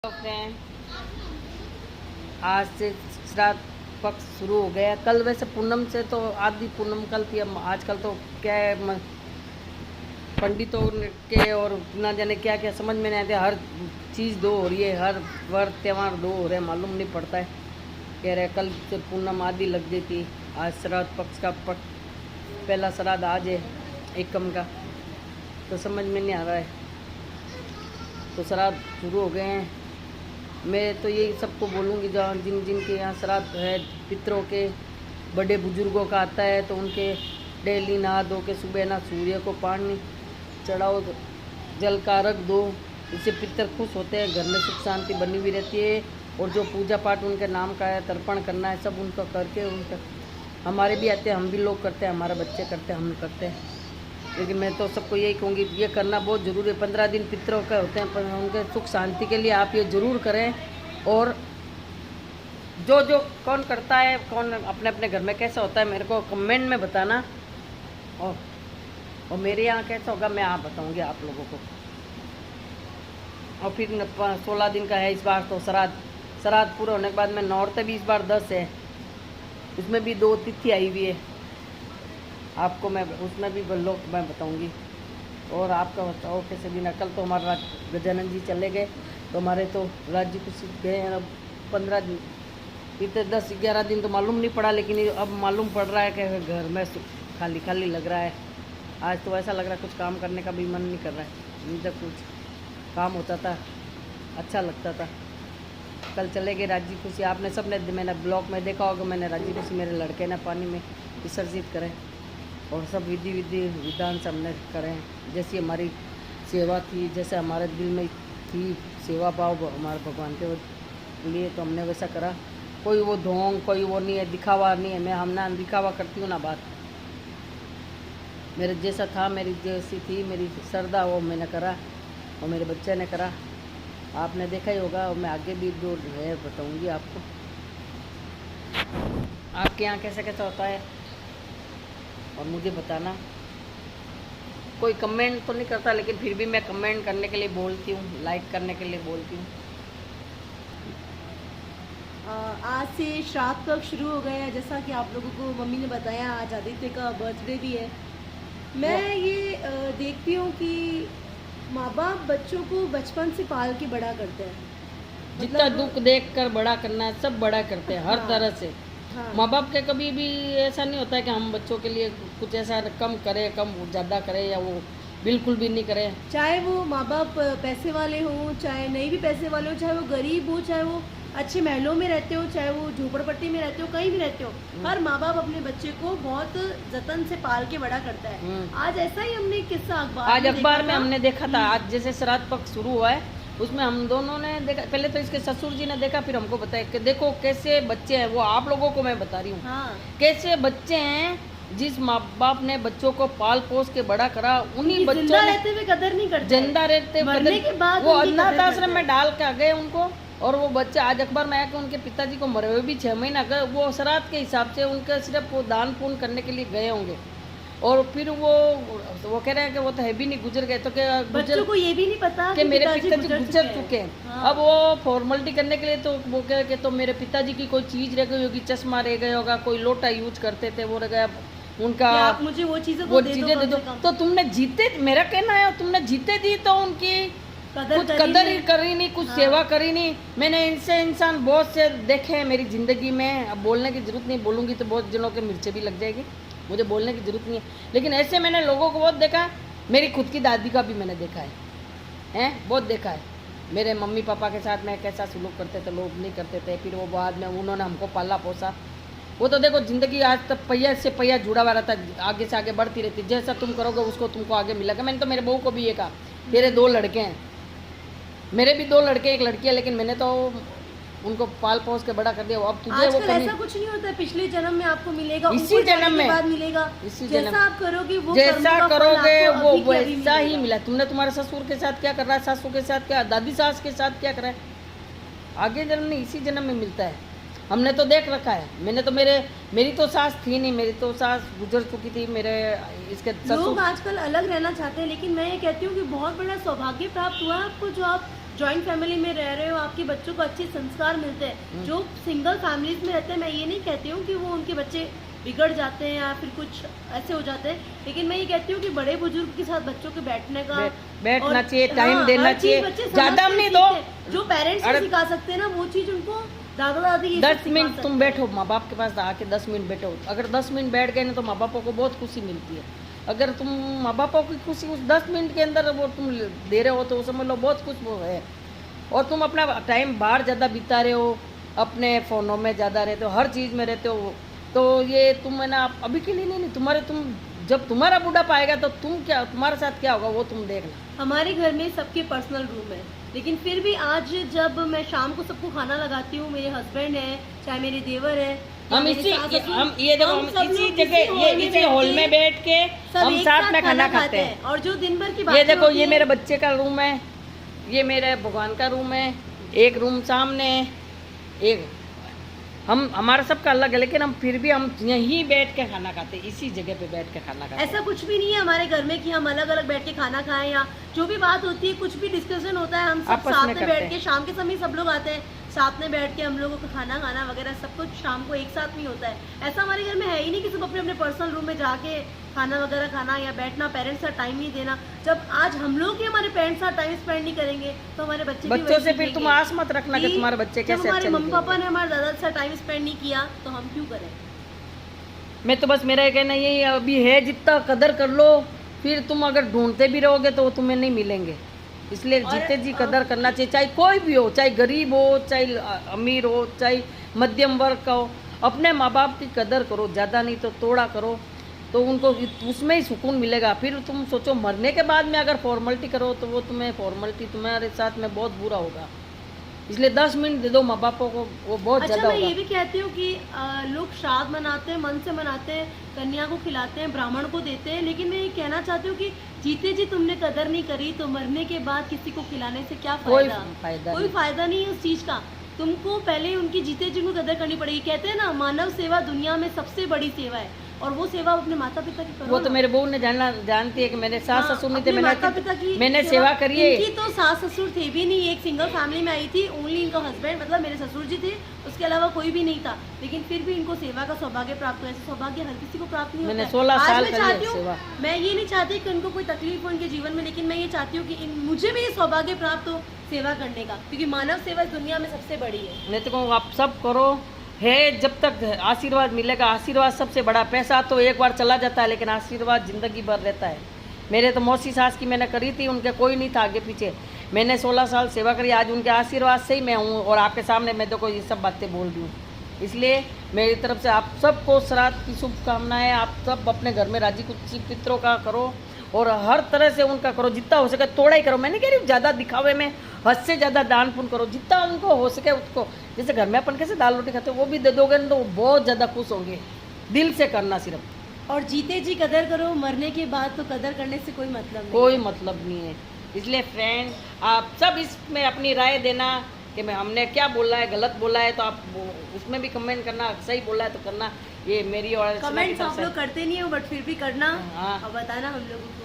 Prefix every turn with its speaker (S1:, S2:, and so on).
S1: Friend, आज से श्राद्ध पक्ष शुरू हो गया। कल वैसे पूनम से तो आधी पूनम कल थी। अब आजकल तो क्या है, पंडितों के और ना जाने क्या क्या समझ में नहीं आते। हर चीज़ दो हो रही है, हर व्रत त्यौहार दो हो रहे हैं, मालूम नहीं पड़ता है। कह रहे कल से पूनम आधी लग गई थी। आज श्राद्ध पक्ष का पहला श्राद्ध आज है एकम का, तो समझ में नहीं आ रहा है। तो श्राद्ध शुरू हो गए हैं। मैं तो यही सबको बोलूँगी, जहाँ जिन जिन के यहाँ श्राद्ध है, पितरों के बड़े बुजुर्गों का आता है, तो उनके डेली नहा धो के सुबह ना सूर्य को पानी चढ़ाओ, जल का अर्घ दो। इससे पितर खुश होते हैं, घर में सुख शांति बनी हुई रहती है। और जो पूजा पाठ उनके नाम का है, तर्पण करना है, सब उनका करके उनका हमारे भी आते हैं, हम भी लोग करते हैं, हमारे बच्चे करते हैं, हम करते हैं। लेकिन मैं तो सबको यही कहूँगी, ये करना बहुत ज़रूरी है। 15 दिन पितरों का होते हैं, पर उनके सुख शांति के लिए आप ये ज़रूर करें। और जो जो कौन करता है, कौन अपने अपने घर में कैसा होता है, मेरे को कमेंट में बताना। और मेरे यहाँ कैसा होगा मैं आप बताऊँगी आप लोगों को। और फिर 16 दिन का है इस बार तो श्राद्ध पूरा होने के बाद में नौरते भी इस बार 10 है। उसमें भी 2 तिथि आई हुई है, आपको मैं उसमें भी लोग मैं बताऊंगी। और आपका बताओ कैसे दिन। कल तो हमारा गजानन जी चले गए, तो हमारे तो राज्य कुछ गए हैं। अब 15 दिन, इतने 10-11 दिन तो मालूम नहीं पड़ा, लेकिन अब मालूम पड़ रहा है कि घर में खाली खाली लग रहा है। आज तो ऐसा लग रहा है कुछ काम करने का भी मन नहीं कर रहा है। जब कुछ काम होता था अच्छा लगता था। कल चले गए राज्य खुशी। आपने सब ने मैंने ब्लॉग में देखा होगा, मैंने राज्य खुशी मेरे लड़के ने पानी में विसर्जित करें। और सब विधि विधान से हमने करें, जैसी हमारी सेवा थी, जैसे हमारे दिल में थी सेवा भाव हमारे भगवान के लिए, तो हमने वैसा करा। कोई वो ढोंग, कोई वो नहीं है, दिखावा नहीं है। मैं हम ना दिखावा करती हूँ ना बात। मेरे जैसा था, मेरी जैसी थी मेरी श्रद्धा, वो मैंने करा और मेरे बच्चे ने करा। आपने देखा ही होगा, और मैं आगे भी जो है बताऊँगी आपको। आपके यहाँ कैसे कैसा होता है और मुझे बताना। कोई कमेंट तो नहीं करता, लेकिन फिर भी मैं कमेंट करने के लिए बोलती हूँ, लाइक करने के लिए बोलती हूँ।
S2: आज से श्राद्ध पक्ष शुरू हो गया है। जैसा कि आप लोगों को मम्मी ने बताया, आज आदित्य का बर्थडे भी है। मैं ये देखती हूँ कि माँ बाप बच्चों को बचपन से पाल के बड़ा करते हैं।
S1: जितना दुख देख कर बड़ा करना है, सब बड़ा करते हैं हर तरह से।
S2: हाँ।
S1: माँ बाप के कभी भी ऐसा नहीं होता है कि हम बच्चों के लिए कुछ ऐसा कम करें, कम ज़्यादा करें, या वो बिल्कुल भी नहीं करें।
S2: चाहे वो माँ बाप पैसे वाले हों, चाहे नहीं भी पैसे वाले हो, चाहे वो गरीब हो, चाहे वो अच्छे महलों में रहते हो, चाहे वो झोपड़पट्टी में रहते हो, कहीं भी रहते हो, हर माँ बाप अपने बच्चे को बहुत जतन से पाल के बड़ा करता है। आज ऐसा ही हमने किस्सा
S1: अखबार में हमने देखा था। आज जैसे श्राद्ध पक्ष शुरू हुआ है, उसमें हम दोनों ने देखा। पहले तो इसके ससुर जी ने देखा, फिर हमको बताया कि देखो कैसे बच्चे हैं। वो आप लोगों को मैं बता रही हूँ।
S2: हाँ।
S1: कैसे बच्चे हैं, जिस माँ बाप ने बच्चों को पाल पोस के बड़ा करा, उन्हीं बच्चों
S2: जिंदा रहते हुए कदर नहीं करते,
S1: जिंदा रहते
S2: मरने के बाद
S1: वो अनाथ आश्रम में डाल के आ गए उनको। और वो बच्चे आज अखबार में आया कि उनके पिताजी को मरे हुए भी 6 महीना गए। वो श्राद्ध के हिसाब से उनके सिर्फ वो दान पुण्य करने के लिए गए होंगे। और फिर वो कह रहे हैं कि वो तो है भी नहीं, गुजर गए। तो क्या
S2: बच्चों को ये भी नहीं पता
S1: कि मेरे पिताजी गुजर चुके हैं। हाँ। अब वो फॉर्मेलिटी करने के लिए तो वो कह रहे कि तो मेरे पिताजी की कोई चीज़ रह गई होगी, चश्मा रह गया होगा, कोई लोटा यूज करते थे, वो रह गया उनका,
S2: आप मुझे वो चीज़ें दे दो।
S1: तो तुमने जीते, मेरा कहना है तुमने जीते दी तो उनकी कुछ कदर ही करी नहीं, कुछ सेवा करी नहीं। मैंने इनसे इंसान बहुत से देखे हैं मेरी ज़िंदगी में। अब बोलने की ज़रूरत नहीं, बोलूँगी तो बहुत जनों के मिर्चे भी लग जाएगी, मुझे बोलने की ज़रूरत नहीं है। लेकिन ऐसे मैंने लोगों को बहुत देखा है। मेरी खुद की दादी का भी मैंने देखा है बहुत देखा है। मेरे मम्मी पापा के साथ में कैसा सलूक करते थे, लोग नहीं करते थे। फिर वो बाद में उन्होंने हमको पाला पोसा। वो तो देखो ज़िंदगी आज तक पहिया से पहिया जुड़ा हुआ रहता है, आगे से आगे बढ़ती रहती है। जैसा तुम करोगे उसको तुमको आगे मिलेगा। मैंने तो मेरे बहू को भी ये कहा, तेरे 2 लड़के हैं, मेरे भी 2 लड़के 1 लड़की है, लेकिन मैंने तो उनको पाल पोस के बड़ा कर दिया। अब तुझे वो
S2: ऐसा कुछ नहीं होता है। पिछले जन्म में आपको मिलेगा,
S1: इसी जन्म में
S2: बाद मिलेगा। जैसा आप करोगे वो
S1: जैसा करोगे वो वैसा ही मिला। तुमने तुम्हारे ससुर के साथ क्या कर रहा है, सासू के साथ क्या, दादी सास के साथ क्या कर रहा है, आगे जन्म नहीं इसी जन्म में मिलता है। हमने तो देख रखा है। मैंने तो मेरी तो सास थी नहीं, मेरी तो सास गुजर चुकी थी। मेरे इसके
S2: लोग आजकल अलग रहना चाहते हैं, लेकिन मैं ये कहती हूँ कि बहुत बड़ा सौभाग्य प्राप्त हुआ आपको, जो आप जॉइंट फैमिली में रह रहे हो, आपके बच्चों को अच्छे संस्कार मिलते हैं। जो सिंगल फैमिलीज में रहते हैं, मैं ये नहीं कहती हूँ कि वो उनके बच्चे बिगड़ जाते हैं या फिर कुछ ऐसे हो जाते हैं, लेकिन मैं ये कहती हूँ कि बड़े बुजुर्ग के साथ बच्चों के बैठने का
S1: बैठना
S2: और-
S1: चाहिए, टाइम
S2: हाँ,
S1: देना
S2: हर चीज़
S1: चाहिए,
S2: बच्चे
S1: ज्यादा
S2: समझते
S1: नहीं दो।
S2: सीखते हैं। जो पेरेंट्स
S1: अरे-
S2: सिखा सकते हैं ना, वो चीज उनको दादा दादी ये सब
S1: 10
S2: सिखा
S1: मिनट
S2: सकते
S1: तुम
S2: हैं।
S1: बैठो, माँ बाप के पास आके 10 मिनट बैठो। अगर 10 मिनट बैठ गए ना तो माँ बापों को बहुत खुशी मिलती है। अगर तुम माँ बापों की खुशी उस 10 मिनट के अंदर वो तुम दे रहे हो तो समझ लो बहुत कुछ वो है। और तुम अपना टाइम बाहर ज़्यादा बिता रहे हो, अपने फ़ोनों में ज़्यादा रहते हो, हर चीज़ में रहते हो, तो ये तुम है ना अभी के लिए नहीं, तुम जब तुम्हारा बुढ़ापा आएगा तो तुम्हारे साथ क्या होगा वो तुम देखना।
S2: हमारे घर में सबके पर्सनल रूम है, लेकिन फिर भी आज जब मैं शाम को सबको खाना लगाती हूँ, मेरे हस्बैंड है, चाहे मेरे देवर है,
S1: हम
S2: मेरे सास ससुर,
S1: हम ये देखो हम
S2: सब
S1: इसी
S2: लोग
S1: जगह ये इसी हॉल में बैठ के
S2: सब
S1: हम
S2: एक
S1: साथ में खाना खाते हैं।
S2: और जो दिन भर की
S1: ये
S2: बातें
S1: देखो
S2: होती
S1: ये
S2: हैं,
S1: मेरे बच्चे का रूम है, ये मेरे भगवान का रूम है, एक रूम सामने है, एक हमारा सबका अलग है, लेकिन हम फिर भी हम यहीं बैठ के खाना खाते हैं, इसी जगह पे बैठ के खाना खाते हैं।
S2: ऐसा कुछ भी नहीं है हमारे घर में कि हम अलग अलग बैठ के खाना खाएं, या जो भी बात होती है, कुछ भी डिस्कशन होता है, हम सब
S1: आपस
S2: साथ
S1: में
S2: में
S1: करते
S2: बैठ
S1: हैं।
S2: के, शाम के समय सब लोग आते हैं, साथ में बैठ के हम लोगों को खाना खाना वगैरह सब कुछ शाम को एक साथ में होता है। ऐसा हमारे घर में है ही नहीं कि सब अपने अपने पर्सनल रूम में जाके खाना वगैरह खाना या बैठना, पेरेंट्स का टाइम नहीं देना। जब आज हम लोग ही हमारे पेरेंट्स का टाइम स्पेंड नहीं करेंगे तो हमारे बच्चे भी
S1: बच्चों
S2: वही
S1: से फिर तुम
S2: सीखेंगे
S1: आस मत रखना कि तुम्हारे बच्चे
S2: जब
S1: कैसे
S2: हमारे
S1: अच्छे
S2: मम्मी
S1: निकलेंगे।
S2: पापा ने हमारे दादा के साथ टाइम स्पेंड नहीं किया तो हम क्यों करें।
S1: मैं तो बस मेरा ये कहना यही अभी है, जितना कदर कर लो, फिर तुम अगर ढूंढते भी रहोगे तो वो तुम्हें नहीं मिलेंगे। इसलिए
S2: और-
S1: जीते जी कदर करना चाहिए, चाहे कोई भी हो, चाहे गरीब हो, चाहे अमीर हो, चाहे मध्यम वर्ग का हो। अपने माँ बाप की कदर करो, ज़्यादा नहीं तो थोड़ा करो, तो उनको उसमें ही सुकून मिलेगा। फिर तुम सोचो मरने के बाद में अगर फॉर्मेलिटी करो तो वो फॉर्मेलिटी तुम्हारे साथ में बहुत बुरा होगा। इसलिए 10 मिनट दे दो माँ बापों को, वो बहुत
S2: अच्छा,
S1: ज़्यादा
S2: मैं ये
S1: होगा।
S2: भी कहती हूँ कि लोग श्राद्ध मनाते हैं, मन से मनाते हैं, कन्या को खिलाते हैं, ब्राह्मण को देते हैं, लेकिन मैं ये कहना चाहती हूँ कि जीते जी तुमने कदर नहीं करी तो मरने के बाद किसी को खिलाने से क्या
S1: कोई
S2: फायदा।
S1: फायदा
S2: कोई
S1: नहीं।
S2: फायदा नहीं है उस चीज का। तुमको पहले उनकी जीते जी को कदर करनी पड़ेगी। कहते हैं ना, मानव सेवा दुनिया में सबसे बड़ी सेवा है, और वो सेवा अपने माता पिता की करो
S1: वो तो
S2: ना।
S1: मेरे बहू ने जानती है कि मेरे सास
S2: हाँ,
S1: ससुर नहीं थे,
S2: अपने माता पिता की
S1: मैंने सेवा करी है।
S2: इनकी तो सास ससुर थे भी नहीं, एक सिंगल फैमिली में आई थी, ओनली इनका हस्बैंड मतलब मेरे ससुर जी थे, उसके अलावा कोई भी नहीं था, लेकिन फिर भी इनको सेवा का सौभाग्य प्राप्त हुआ। ऐसा सौभाग्य हर किसी को प्राप्त नहीं होता
S1: मैंने
S2: है।
S1: 16
S2: आज
S1: साल
S2: मैं
S1: करी
S2: चाहती
S1: है
S2: हूँ,
S1: सेवा।
S2: मैं ये नहीं चाहती कि उनको कोई तकलीफ हो उनके जीवन में, लेकिन मैं ये चाहती हूँ कि मुझे भी ये सौभाग्य प्राप्त हो सेवा करने का, क्योंकि मानव सेवा इस दुनिया में सबसे बड़ी है।
S1: मैं तो कहूँ आप सब करो, है जब तक आशीर्वाद मिलेगा। आशीर्वाद सबसे बड़ा, पैसा तो एक बार चला जाता है, लेकिन आशीर्वाद जिंदगी भर रहता है। मेरे तो मौसी सास की मैंने करी थी, उनके कोई नहीं था आगे पीछे, मैंने 16 साल सेवा करी, आज उनके आशीर्वाद से ही मैं हूँ और आपके सामने मैं देखो ये सब बातें बोल रही हूँ। इसलिए मेरी तरफ से आप सबको श्राद्ध की शुभकामनाएं। आप सब अपने घर में राजी खुशी पितरों का करो और हर तरह से उनका करो, जितना हो सके थोड़ा ही करो। मैं नहीं कह रही हूँ ज़्यादा दिखावे में, हद से ज़्यादा दान पुण्य करो, जितना उनको हो सके उसको। जैसे घर में अपन कैसे दाल रोटी खाते हैं, वो भी दे दोगे ना तो वो बहुत ज़्यादा खुश होंगे। दिल से करना सिर्फ,
S2: और जीते जी कदर करो, मरने के बाद तो कदर करने से कोई मतलब नहीं।
S1: कोई मतलब नहीं है। इसलिए फ्रेंड आप सब इसमें अपनी राय देना कि हमने क्या बोला है, गलत बोला है तो आप उसमें भी कमेंट करना, सही बोला है तो करना। ये मेरी और
S2: कमेंट्स आप लोग करते नहीं हो, बट फिर भी करना
S1: हाँ।
S2: और बताना हम लोगों को।